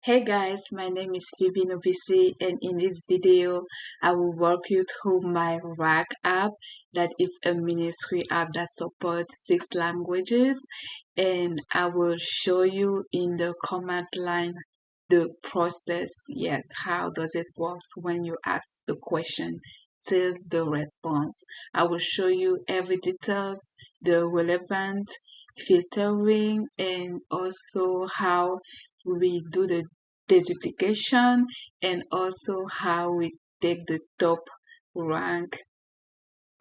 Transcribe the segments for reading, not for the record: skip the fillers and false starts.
Hey guys, my name is Phoebe Nobisi, and in this video, I will walk you through my Rack app. That is a ministry app that supports 6 languages, and I will show you in the command line the process. Yes, how does it work when you ask the question till the response. I will show you every details, the relevant filtering, and also how we do the duplication, and also how we take the top rank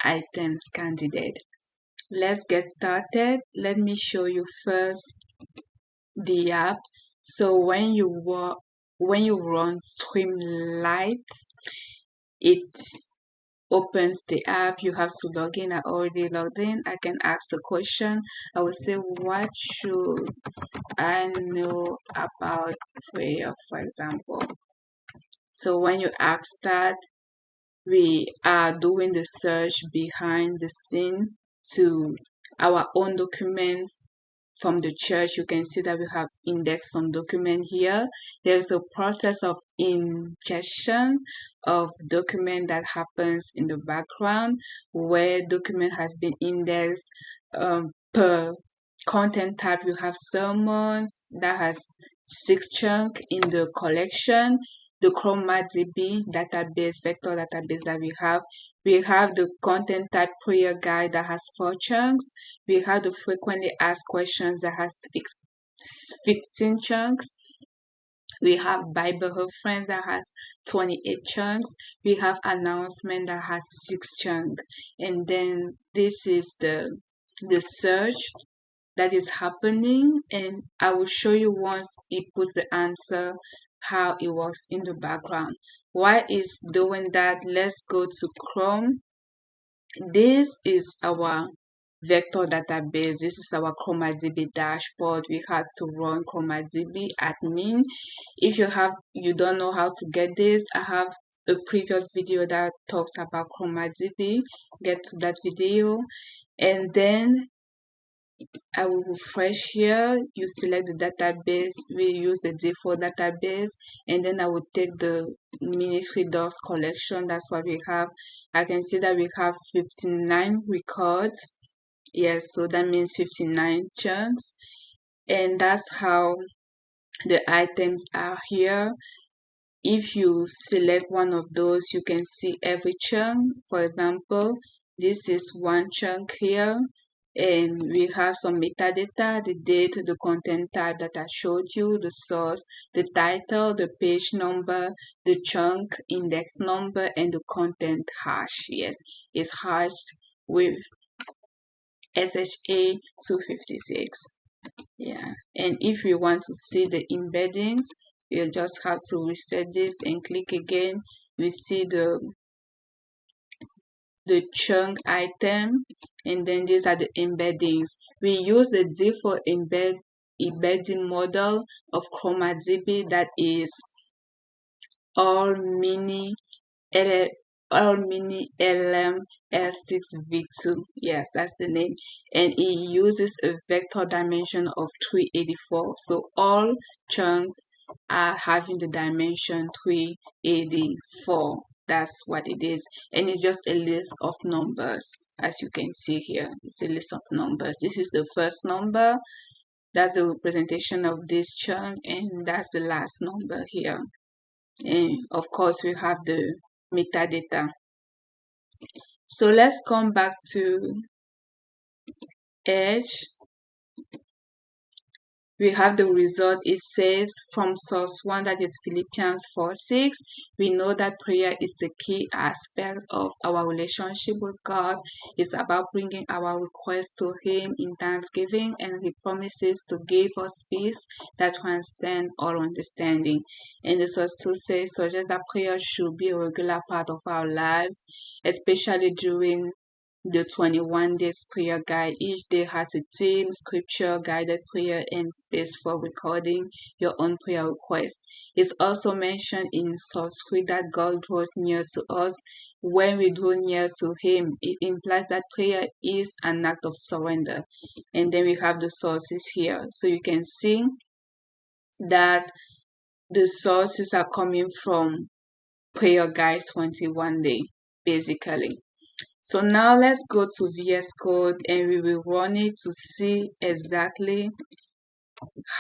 items candidate. Let's get started. Let me show you first the app. So when you run Streamlight, it opens the app. You have to log in. I already logged in. I can ask a question. I will say, what should I know about prayer, for example? So when you ask that, we are doing the search behind the scene to our own document from the church. You can see that we have indexed some document here. There's a process of ingestion of document that happens in the background where document has been indexed per content type. You have sermons that has 6 chunks in the collection, the ChromaDB database, vector database that we have. We have the content type prayer guide that has 4 chunks. We have the frequently asked questions that has 15 chunks. We have Bible reference that has 28 chunks. We have announcement that has 6 chunks. And then this is the search that is happening, and I will show you once it puts the answer how it works in the background. While it's doing that, let's go to Chrome. This is our vector database. This is our ChromaDB dashboard. We had to run ChromaDB admin. If you don't know how to get this, I have a previous video that talks about ChromaDB. Get to that video, and then I will refresh here. You select the database. We use the default database, and then I will take the ministry docs collection. That's what we have. I can see that we have 59 records. Yes, so that means 59 chunks, and that's how the items are here. If you select one of those, you can see every chunk. For example, this is 1 chunk here, and we have some metadata, the date, the content type that I showed you, the source, the title, the page number, the chunk index number, and the content hash. Yes, it's hashed with SHA 256. Yeah, and if we want to see the embeddings, we'll just have to reset this and click again. We see the chunk item, and then these are the embeddings. We use the default embedding model of ChromaDB, that is all mini LM L6v2. Yes, that's the name. And it uses a vector dimension of 384. So all chunks are having the dimension 384. That's what it is. And it's just a list of numbers. As you can see here, it's a list of numbers. This is the first number. That's the representation of this chunk, and that's the last number here. And of course, we have the metadata. So let's come back to Edge. We have the result. It says from source 1, that is Philippians 4:6. We know that prayer is a key aspect of our relationship with God. It's about bringing our requests to Him in thanksgiving, and He promises to give us peace that transcends all understanding. And the source 2 suggests that prayer should be a regular part of our lives, especially during the 21 days prayer guide. Each day has a theme, scripture, guided prayer, and space for recording your own prayer requests. It's also mentioned in source 3 that God draws near to us. When we draw near to Him, it implies that prayer is an act of surrender. And then we have the sources here. So you can see that the sources are coming from Prayer Guys 21 Day, basically. So now let's go to VS Code and we will run it to see exactly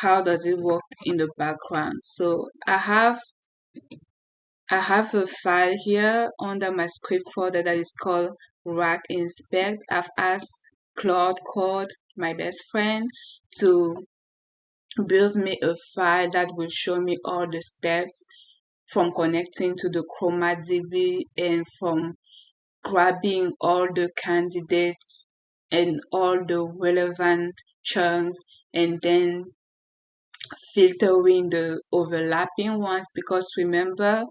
how does it work in the background. So I have a file here under my script folder that is called rack inspect. I've asked Claude Code, my best friend, to build me a file that will show me all the steps from connecting to the ChromaDB and from grabbing all the candidates and all the relevant chunks and then filtering the overlapping ones, because remember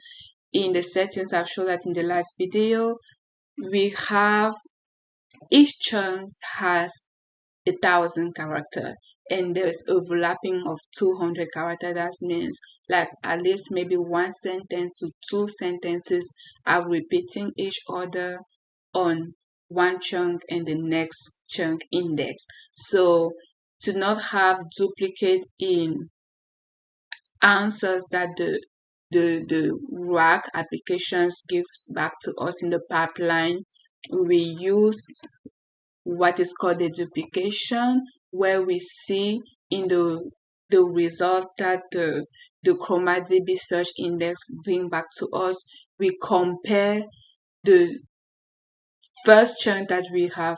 in the settings I've shown that in the last video, we have each chunk has 1,000 character and there's overlapping of 200 character. That means like at least maybe one sentence to two sentences are repeating each other on one chunk and the next chunk index. So to not have duplicate in answers that the rack applications give back to us in the pipeline, we use what is called the duplication, where we see in the result that the ChromaDB search index bring back to us, we compare the first chunk that we have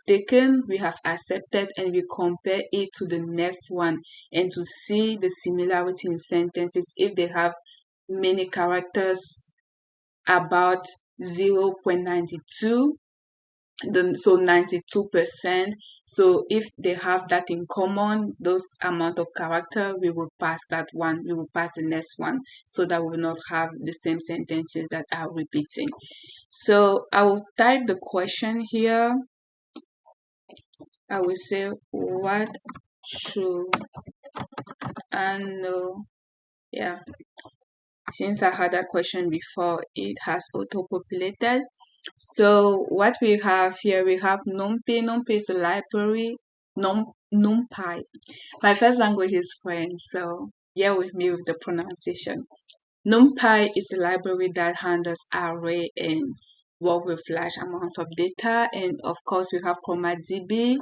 taken, we have accepted, and we compare it to the next one and to see the similarity in sentences if they have many characters, about 0.92, so 92%. So if they have that in common, those amount of character, we will pass that one, we will pass the next one, so that we will not have the same sentences that are repeating. So I will type the question here. I will say, what should I know? Yeah, since I had that question before, it has auto-populated. So what we have here, we have NumPy. NumPy is a library. NumPy. My first language is French, so bear with me with the pronunciation. NumPy is a library that handles array and work with large amounts of data. And of course, we have ChromaDB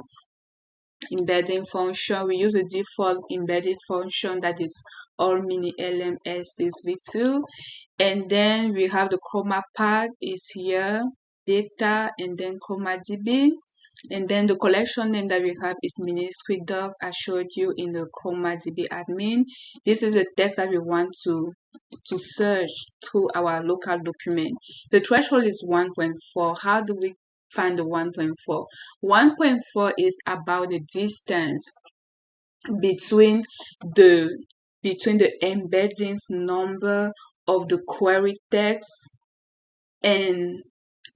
embedding function. We use a default embedded function that is all mini LM6v2. And then we have the ChromaPad is here, data, and then ChromaDB. And then the collection name that we have is Ministry Doc. I showed you in the ChromaDB admin. This is the text that we want to search through our local document. The threshold is 1.4. How do we find the 1.4? 1.4 is about the distance between the embeddings number of the query text and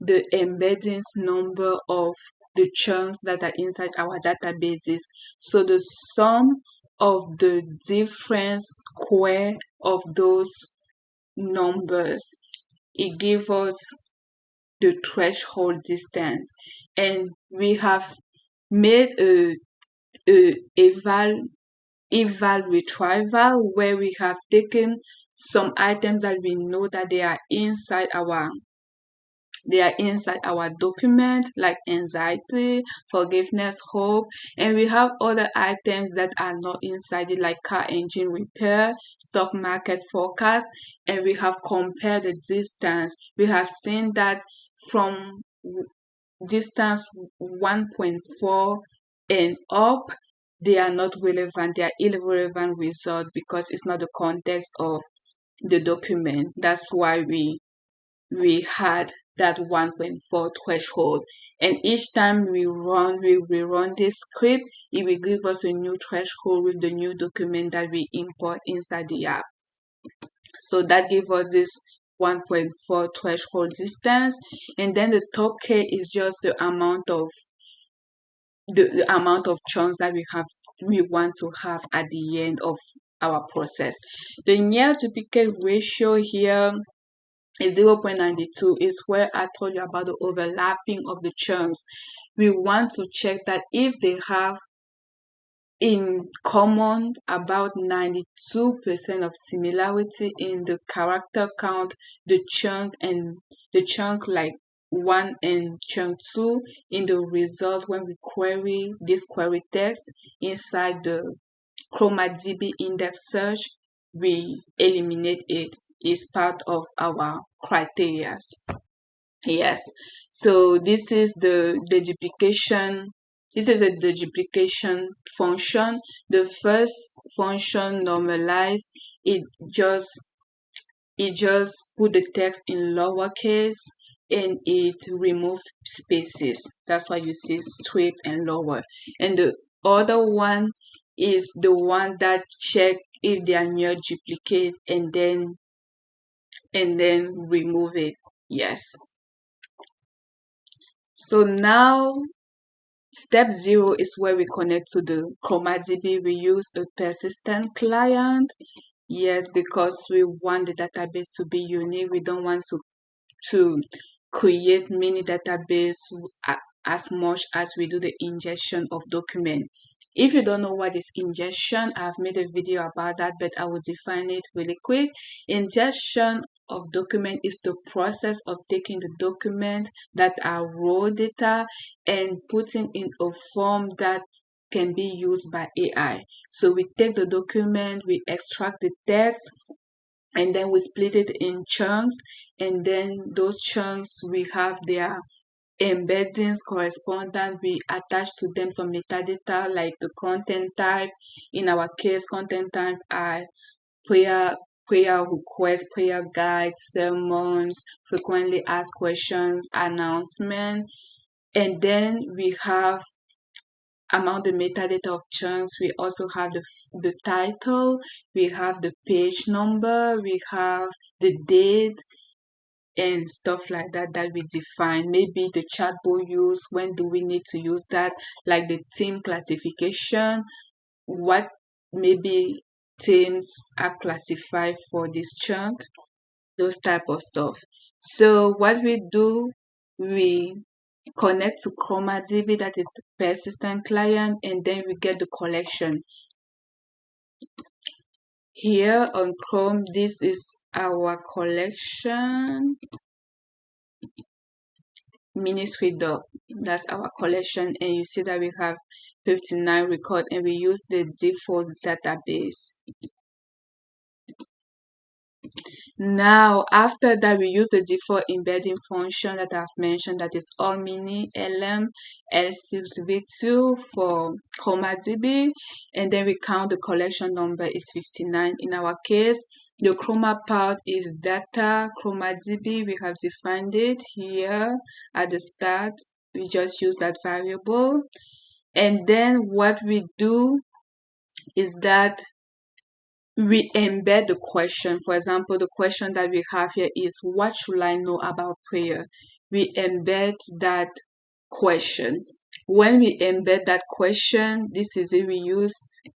the embeddings number of the chunks that are inside our databases. So the sum of the difference square of those numbers, it gives us the threshold distance. And we have made a eval retrieval where we have taken some items that we know that they are inside our document, like anxiety, forgiveness, hope, and we have other items that are not inside it, like car engine repair, stock market forecast, and we have compared the distance. We have seen that from distance 1.4 and up, they are not relevant. They are irrelevant result because it's not the context of the document. That's why we had that 1.4 threshold. And each time we run this script, it will give us a new threshold with the new document that we import inside the app. So that gives us this 1.4 threshold distance. And then the top K is just the amount of chunks that we want to have at the end of our process. The near duplicate ratio here is 0.92, is where I told you about the overlapping of the chunks. We want to check that if they have in common, about 92% of similarity in the character count, the chunk like 1 and chunk 2 in the result when we query this query text inside the ChromaDB index search. We eliminate it. It's part of our criteria. Yes. So this is the duplication. This is a duplication function. The first function normalize, it just it just put the text in lowercase and it remove spaces. That's why you see straight and lower. And the other one is the one that check if they are near duplicate and then remove it. Yes. So now step 0 is where we connect to the ChromaDB. We use a persistent client. Yes, because we want the database to be unique. We don't want to create many database as much as we do the ingestion of document. If you don't know what is ingestion, I've made a video about that, but I will define it really quick. Ingestion of document is the process of taking the document that are raw data and putting in a form that can be used by AI. So we take the document, we extract the text, and then we split it in chunks, and then those chunks we have their embeddings correspondent. We attach to them some metadata like the content type. In our case, content type are prayer requests, prayer guides, sermons, frequently asked questions, announcement. And then we have among the metadata of chunks, we also have the title, we have the page number, we have the date, and stuff like that that we define. Maybe the chatbot use, when do we need to use that, like the theme classification, what maybe themes are classified for this chunk, those type of stuff. So what we do, we connect to ChromaDB, that is the persistent client, and then we get the collection. Here on Chrome, this is our collection. Ministry doc, that's our collection, and you see that we have 59 record and we use the default database. Now after that, we use the default embedding function that I've mentioned, that is all mini lm l6v2 for ChromaDB, and then we count the collection number is 59 in our case. The chroma part is data ChromaDB. We have defined it here at the start. We just use that variable, and then what we do is that we embed the question. For example, the question that we have here is, what should I know about prayer? We embed that question. When we embed that question, this is it. We use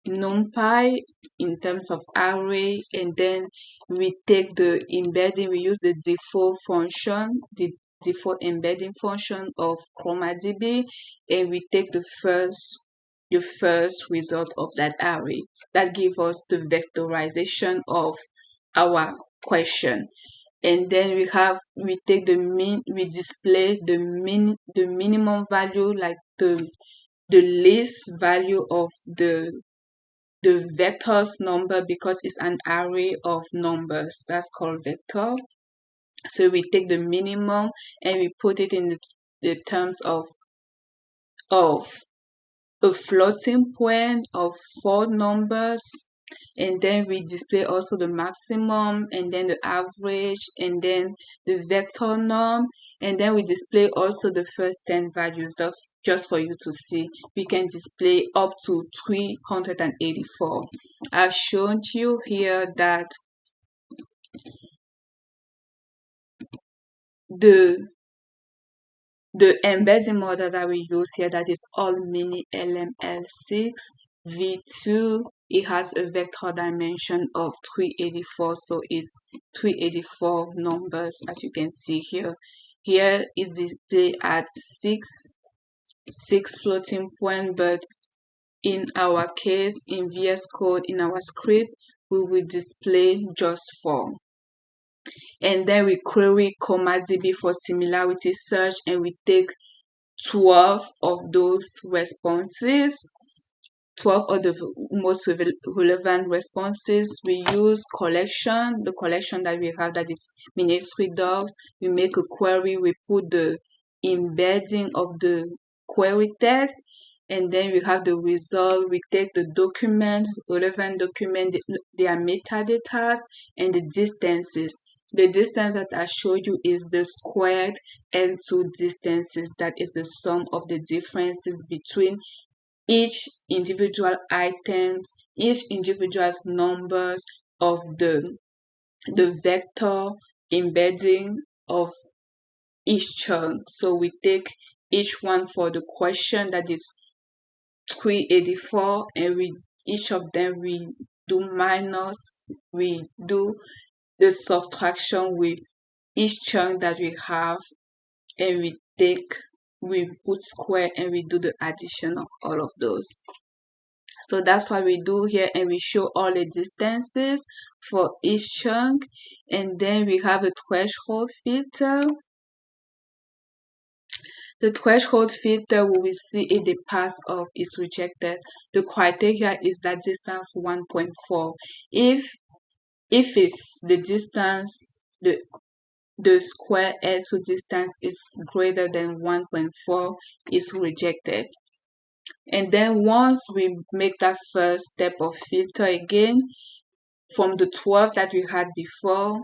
NumPy in terms of array, and then we take the embedding. We use the default function, the default embedding function of ChromaDB, and we take the first result of that array. That gives us the vectorization of our question. And then we take the mean, we display the minimum value, like the least value of the vector's number, because it's an array of numbers. That's called vector. So we take the minimum and we put it in the terms of a floating point of 4 numbers, and then we display also the maximum, and then the average, and then the vector norm, and then we display also the first 10 values. That's just for you to see. We can display up to 384. I've shown you here that the embedding model that we use here, that is all mini LML6 v2, it has a vector dimension of 384, so it's 384 numbers, as you can see here. Here is displayed at six floating point, but in our case, in VS Code, in our script, we will display just 4. And then we query CommaDB for similarity search, and we take 12 of those responses. 12 of the most relevant responses. We use collection, the collection that we have that is ministry docs. We make a query, we put the embedding of the query text, and then we have the result. We take the document, relevant document, their metadata, and the distances. The distance that I showed you is the squared L2 distances. That is the sum of the differences between each individual items, each individual numbers of the vector embedding of each chunk. So we take each one for the question, that is 384, and each of them we do minus, we do the subtraction with each chunk that we have, and we put square, and we do the addition of all of those. So that's what we do here, and we show all the distances for each chunk. And then we have a threshold filter. The threshold filter, we will see if the pass off is rejected. The criteria is that distance 1.4. If it's the distance, the square L2 distance is greater than 1.4, is rejected. And then once we make that first step of filter again, from the 12 that we had before,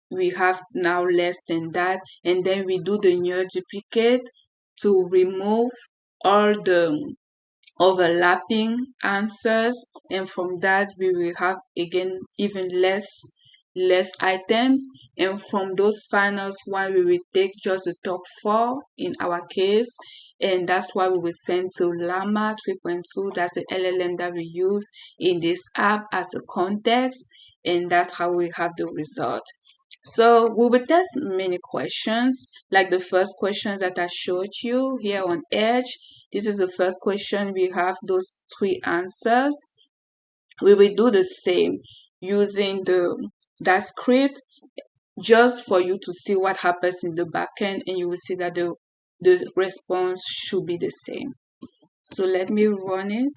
we have now less than that, and then we do the near duplicate to remove all the overlapping answers, and from that we will have again even less items. And from those finals one, we will take just the top 4 in our case, and that's why we will send to Llama 3.2. That's the LLM that we use in this app as a context, and that's how we have the result. So we will test many questions, like the first question that I showed you here on Edge. This is the first question. We have those 3 answers. We will do the same using that script, just for you to see what happens in the backend, and you will see that the response should be the same. So let me run it.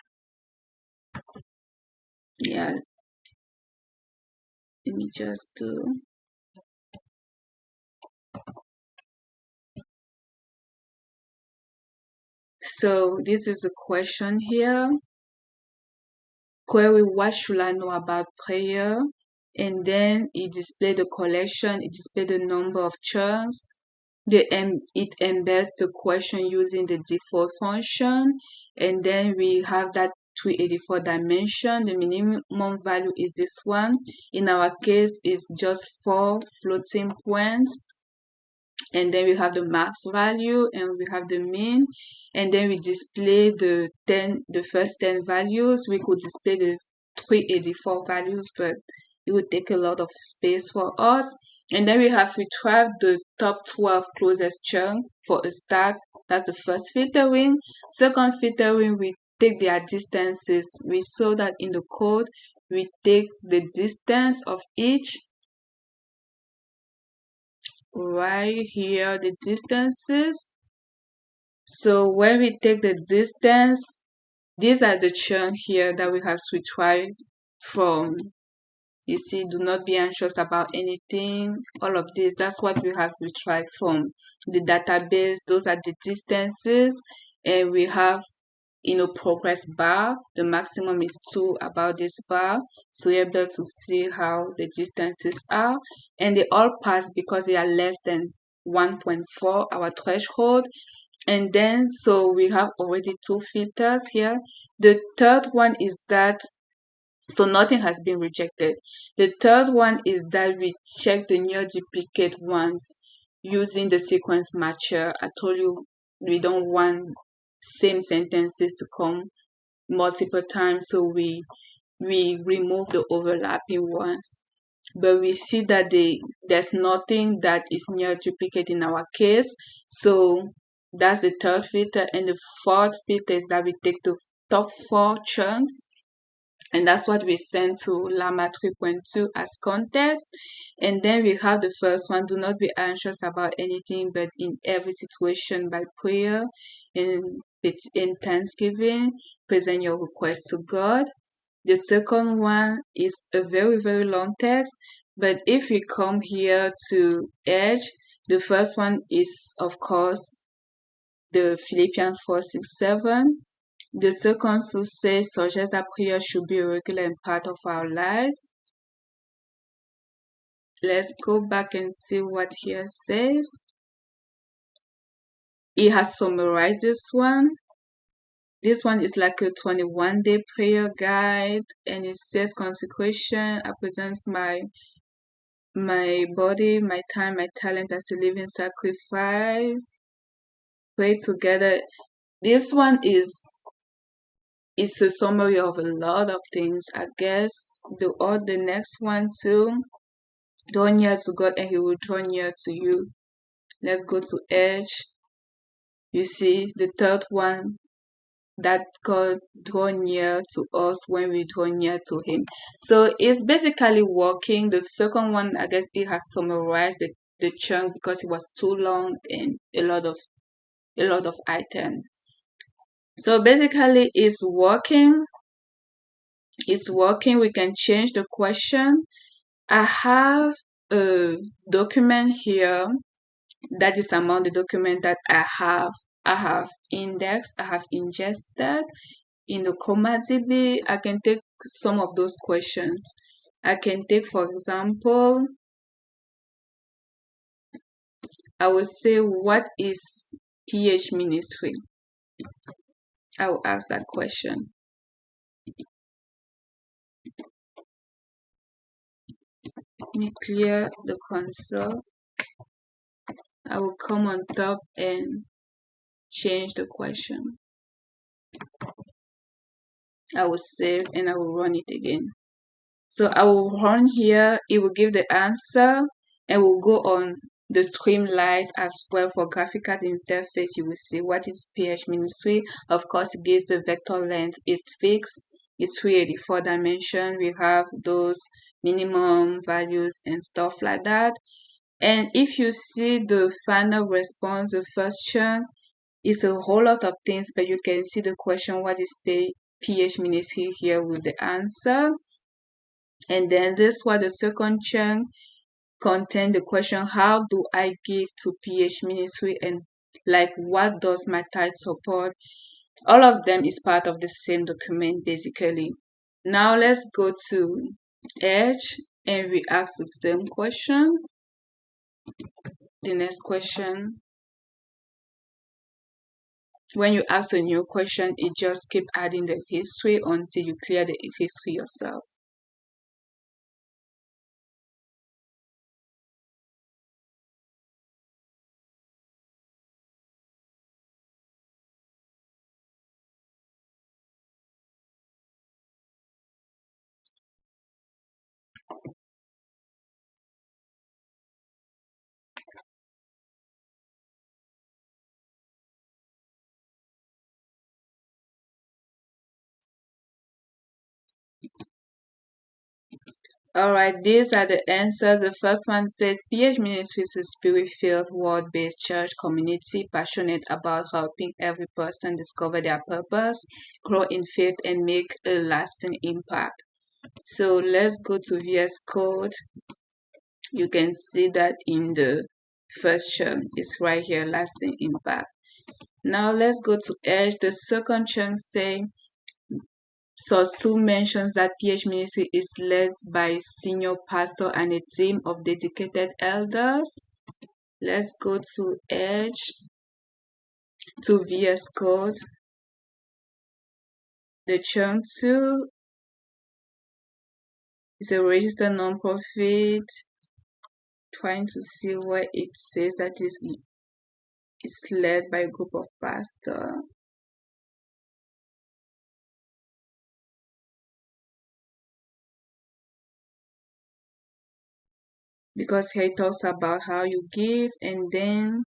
Yeah, let me just do. So this is a question here. Query, what should I know about prayer? And then it displays the collection, it displays the number of chunks. It embeds the question using the default function. And then we have that 384 dimension. The minimum value is this one. In our case, it's just 4 floating points. And then we have the max value, and we have the mean, and then we display the first 10 values. We could display the 384 values, but it would take a lot of space for us. And then we have retrieved the top 12 closest chunk for a stack. That's the first filtering. Second filtering, we take their distances. We saw that in the code, we take the distance of each. Right here, the distances. So when we take the distance, these are the chunk here that we have to retrieve from. You see, do not be anxious about anything. All of this, that's what we have to retrieve from the database. Those are the distances, and we have progress bar. The maximum is 2 about this bar, so you're able to see how the distances are, and they all pass because they are less than 1.4, our threshold. And then so we have already 2 filters here. The third one is that, so nothing has been rejected. The third one is that we check the near duplicate ones using the sequence matcher. I told you we don't want same sentences to come multiple times, so we remove the overlapping ones. But we see that there's nothing that is near duplicate in our case, so that's the third filter. And the fourth filter is that we take the top 4 chunks, and that's what we send to Llama 3.2 as context. And then we have the first one: do not be anxious about anything, but in every situation by prayer and in thanksgiving present your request to God. The second one is a very, very long text, but if we come here to Edge, the first one is, of course, the Philippians 4:6-7. The second suggests that prayer should be a regular part of our lives. Let's go back and see what here says. It has summarized this one. This one is like a 21-day prayer guide, and it says consecration represents my body, my time, my talent as a living sacrifice. Pray together. This one is it's a summary of a lot of things, I guess. The next one too. Draw near to God and He will draw near to you. Let's go to Edge. You see the third one, that God draw near to us when we draw near to Him. So it's basically working. The second one, I guess it has summarized the chunk because it was too long and a lot of items. So basically it's working. It's working. We can change the question. I have a document here that is among the document that I have indexed, I have ingested in the ChromaDB. I can take some of those questions. I can take, for example, I will say, what is PH ministry? I will ask that question. Let me clear the console. I will come on top and change the question. I will save and I will run it again. So I will run here, it will give the answer, and we'll go on the Streamlight as well for graphical interface. You will see what is PH ministry. Of course, it gives the vector length, it's fixed, it's 384 dimension. We have those minimum values and stuff like that. And if you see the final response, the first chunk, it's a whole lot of things, but you can see the question, what is PH ministry, here with the answer. And then this was the second chunk, contain the question, how do I give to PH ministry, and like what does my tithe support? All of them is part of the same document basically. Now let's go to Edge and we ask the same question. The next question, when you ask a new question, it just keep adding the history until you clear the history yourself. Alright, these are the answers. The first one says PH Ministry is a spirit-filled, word-based church community passionate about helping every person discover their purpose, grow in faith, and make a lasting impact. So let's go to VS Code. You can see that in the first chunk, it's right here, lasting impact. Now let's go to Edge. The second chunk say Source 2 mentions that PH Ministry is led by senior pastor and a team of dedicated elders. Let's go to Edge, to VS Code. The chunk 2 is a registered nonprofit. Trying to see where it says that it's led by a group of pastors. Because here it talks about how you give, and then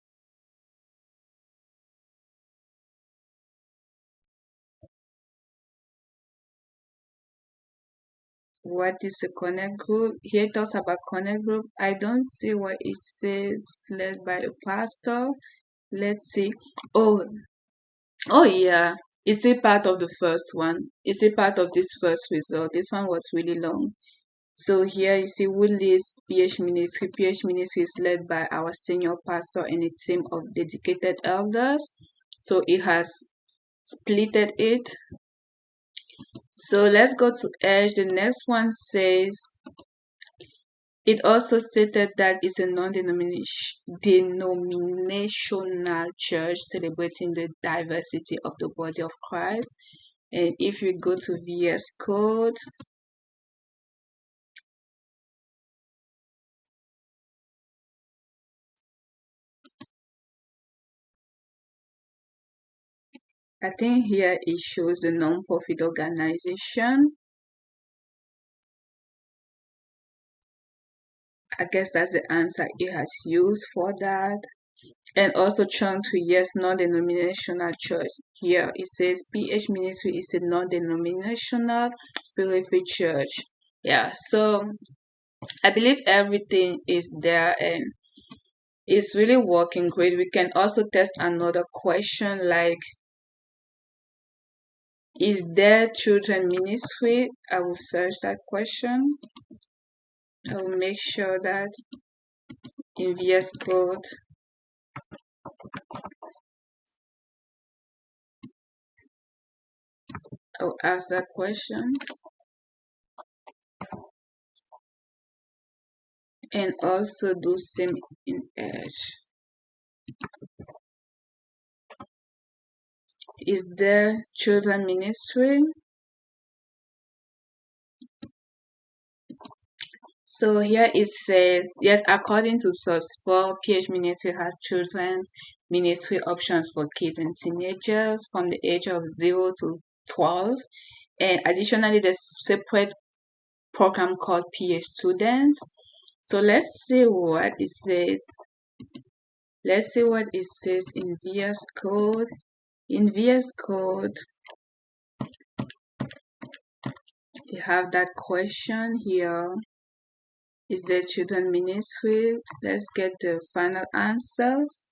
what is a connect group. Here it talks about connect group. I don't see what it says led by a pastor. Let's see. Oh, oh yeah. Is it part of the first one? Is it part of this first result? This one was really long. So here you see who leads PH Ministry. PH Ministry is led by our senior pastor and a team of dedicated elders. So it has splitted it. So let's go to Edge. The next one says it also stated that it's a non-denominational church celebrating the diversity of the body of Christ. And if you go to VS Code, I think here it shows the non-profit organization. I guess that's the answer it has used for that. And also chunk to yes, non-denominational church. Here it says PH Ministry is a non-denominational spirit-filled church. Yeah, so I believe everything is there and it's really working great. We can also test another question like, is there children ministry? I will search that question. I will make sure that in VS Code I'll ask that question. And also do same in Edge. Is there children ministry? So here it says, yes, according to source 4, PH Ministry has children's ministry options for kids and teenagers from the age of 0 to 12. And additionally, there's a separate program called PH Students. So let's see what it says. Let's see what it says in VS Code. In VS Code, you have that question here. Is there children ministry? Let's get the final answers.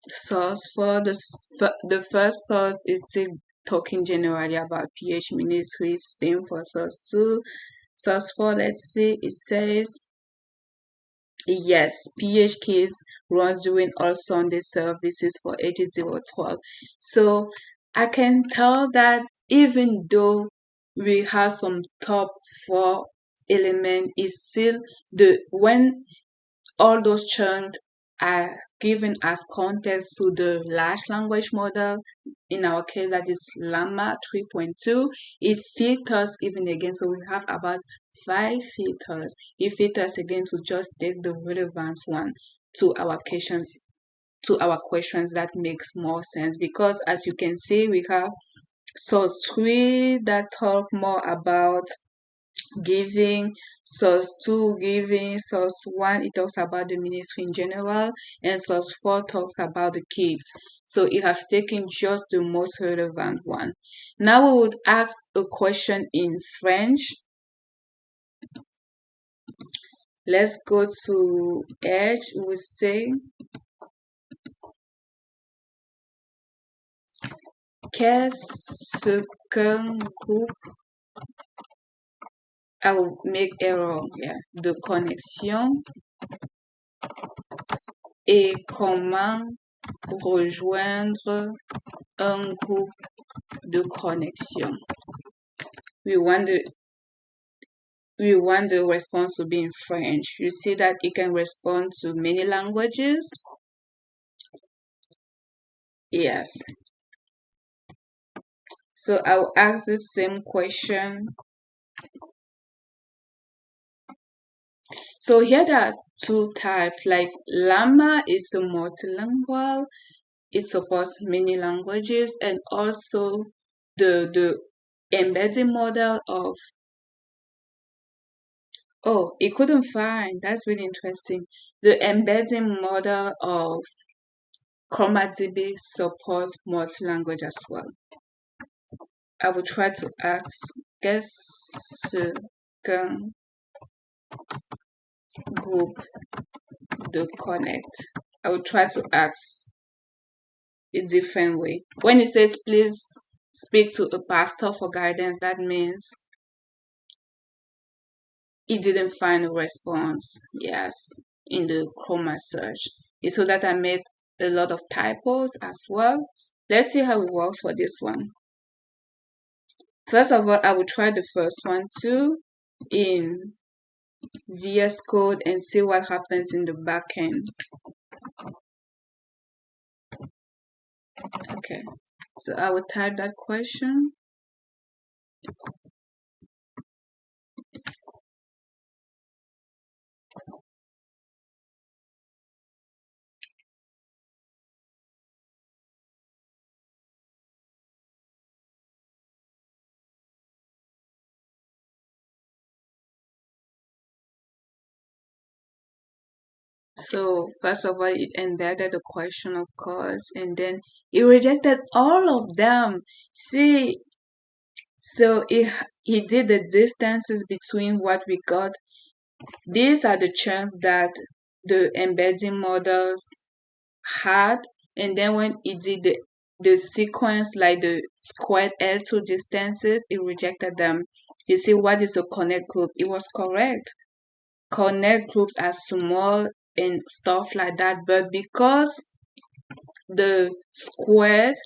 Source for the first source is still talking generally about PH ministry. Same for source 2. Source 4, let's see, it says yes, PH Kids runs during all Sunday services for ages 0 to 12. So I can tell that even though we have some top 4 element, is still the when all those chunks are given as context to the large language model, in our case that is Llama 3.2, it filters even again. So we have about 5 filters. It filters again to just take the relevant one to our question, that makes more sense, because as you can see we have source 3 that talk more about giving, source 2 giving, source 1 it talks about the ministry in general, and source 4 talks about the kids. So it has taken just the most relevant one. Now we would ask a question in French. Let's go to Edge. We say, qu'est-ce qu'un groupe? I will make error, de connexion, et comment rejoindre un groupe de connexion. We want the response to be in French. You see that it can respond to many languages. Yes. So I will ask the same question. So here there's 2 types. Like Llama is a multilingual. It supports many languages, and also the embedding model of, oh, it couldn't find, that's really interesting. The embedding model of ChromaDB supports multi-language as well. I will try to ask qu'est-ce qu'un groupe de connect. I will try to ask a different way. When it says please speak to a pastor for guidance, that means he didn't find a response, yes, in the Chroma search. It's so that I made a lot of typos as well. Let's see how it works for this one. First of all, I will try the first one too in VS Code and see what happens in the backend. Okay, so I will type that question. So first of all, it embedded the question, of course, and then it rejected all of them. See, so he did the distances between what we got. These are the chunks that the embedding models had, and then when it did the sequence, like the squared L2 distances, it rejected them. You see, what is a connect group? It was correct. Connect groups are small and stuff like that, but because the squared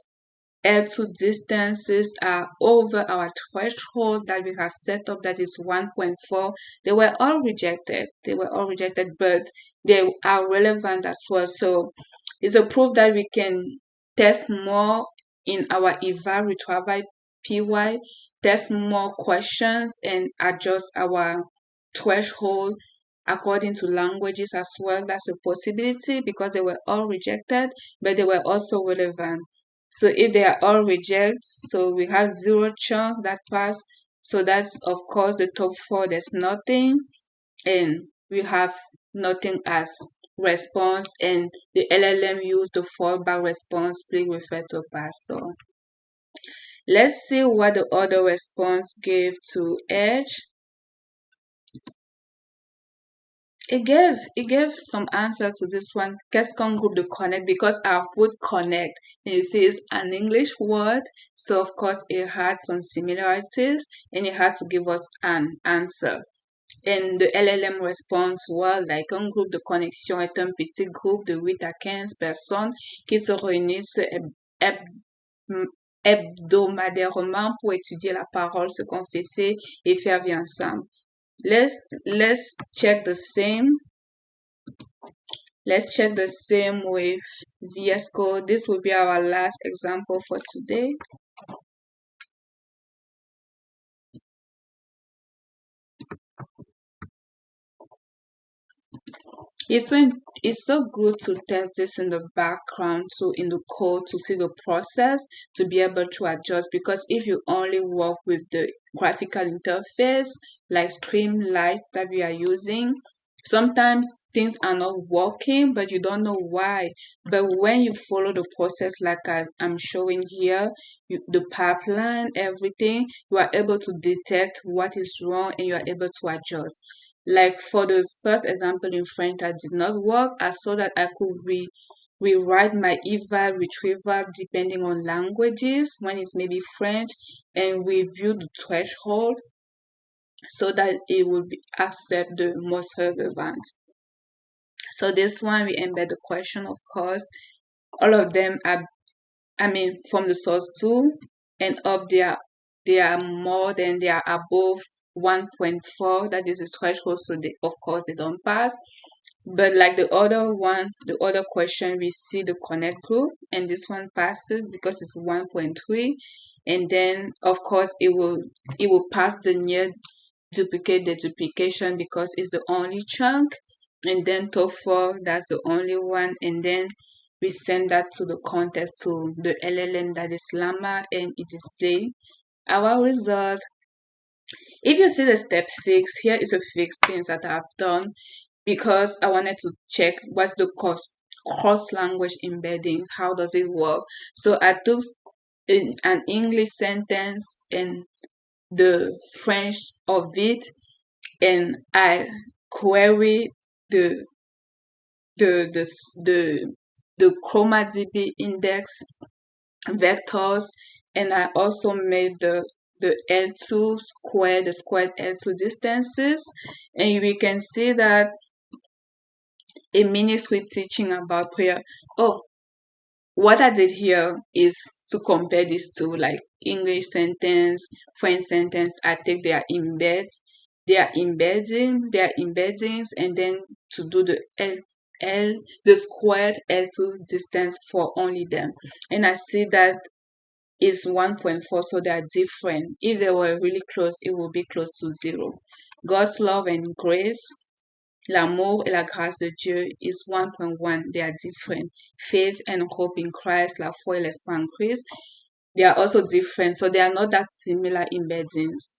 L2 distances are over our threshold that we have set up, that is 1.4, they were all rejected. But they are relevant as well. So it's a proof that we can test more in our eval retrieval PY, test more questions and adjust our threshold according to languages as well. That's a possibility because they were all rejected, but they were also relevant. So if they are all rejects, so we have 0 chance that pass. So that's, of course, the top 4, there's nothing. And we have nothing as response. And the LLM used the fallback response, please refer to pastor. Let's see what the other response gave to Edge. It gave some answers to this one. Qu'est-ce qu'un groupe de connect? Because I've put connect and it says an English word. So of course it had some similarities and it had to give us an answer. And the LLM response was like un groupe de connexion est un petit groupe de 8 à 15 personnes qui se réunissent hebdomadairement pour étudier la parole, se confesser et faire vie ensemble. Let's check the same. Let's check the same with VS Code. This will be our last example for today. It's so good to test this in the background, so in the code, to see the process, to be able to adjust. Because if you only work with the graphical interface like Streamlight that we are using, sometimes things are not working, but you don't know why. But when you follow the process like I'm showing here, the pipeline, everything, you are able to detect what is wrong and you are able to adjust. Like for the first example in French that did not work, I saw that I could rewrite my eval retrieval depending on languages when it's maybe French, and review the threshold so that it will accept the most relevant. So this one, we embed the question, of course. All of them are, from the source 2 and up, they are above 1.4, that is the threshold, so of course they don't pass. But like the other ones, the other question, we see the connect group, and this one passes because it's 1.3, and then of course it will pass the near duplicate the duplication because it's the only chunk, and then top 4, that's the only one, and then we send that to the context to the LLM, that is Llama, and it displays our result. If you see the step 6, here is a fixed things that I've done because I wanted to check what's the cross-language embeddings. How does it work? So I took an English sentence and the French of it, and I query the the the the ChromaDB index vectors, and I also made the L2 square, the squared L2 distances, and we can see that a ministry teaching about prayer. Oh, what I did here is to compare these two, like English sentence, French sentence. I take their embeddings, and then to do the squared L2 distance for only them. And I see that is 1.4, so they are different. If they were really close, it would be close to 0. God's love and grace, l'amour et la grâce de Dieu is 1.1. They are different. Faith and hope in Christ, la foi et l'espoir en Christ, they are also different. So they are not that similar embeddings.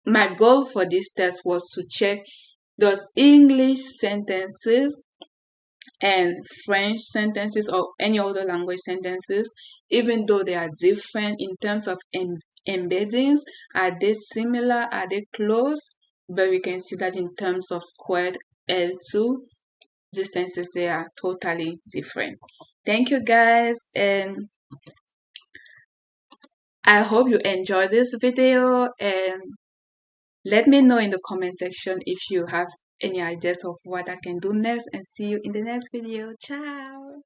My goal for this test was to check those English sentences and French sentences or any other language sentences, even though they are different in terms of embeddings, are they similar, are they close? But we can see that in terms of squared L2 distances, they are totally different. Thank you guys, and I hope you enjoyed this video, and let me know in the comment section if you have any ideas of what I can do next, and see you in the next video. Ciao!